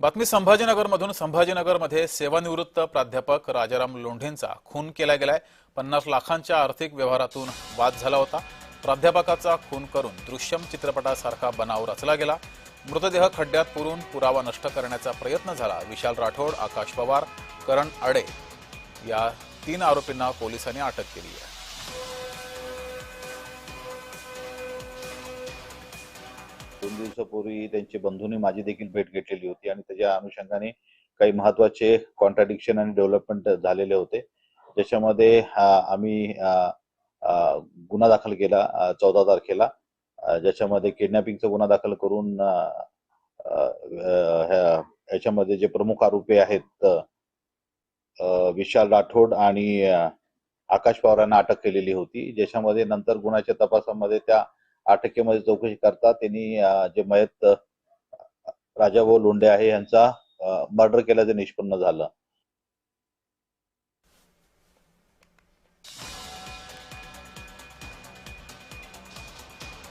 बातमी संभाजीनगरमधून संभाजीनगरमध्ये सेवानिवृत्त प्राध्यापक राजाराम लोंढेंचा खून केला गेलाय। 50 लाखांच्या आर्थिक व्यवहारातून वाद झाला होता। प्राध्यापकाचा खून करून दृश्यम चित्रपटासारखा बनाव रचला गेला। मृतदेह खड्ड्यात पुरून पुरावा नष्ट करण्याचा प्रयत्न झाला। विशाल राठोड, आकाश पवार, करण अडे या 3 आरोपींना पोलिसांनी अटक केली आहे। दोन दिवसापूर्वी त्यांच्या बंधूंनी माझी देखील भेट घेतलेली होती आणि त्याच्या अनुषंगाने काही महत्त्वाचे कॉन्ट्रडिक्शन आणि डेव्हलपमेंट झालेले होते, ज्याच्यामध्ये आम्ही गुन्हा दाखल केला 14 तारखेला, ज्याच्यामध्ये किडनॅपिंगचा गुन्हा दाखल करून याच्यामध्ये जे प्रमुख आरोपी आहेत विशाल राठोड आणि आकाश पवार यांना अटक केलेली होती, ज्याच्यामध्ये नंतर गुन्ह्याच्या तपासामध्ये त्या अटकेमध्ये चौकशी करता त्यांनी जे मयत राजाभाऊ लोंढे आहे यांचा मर्डर केल्याचं निष्पन्न झालं।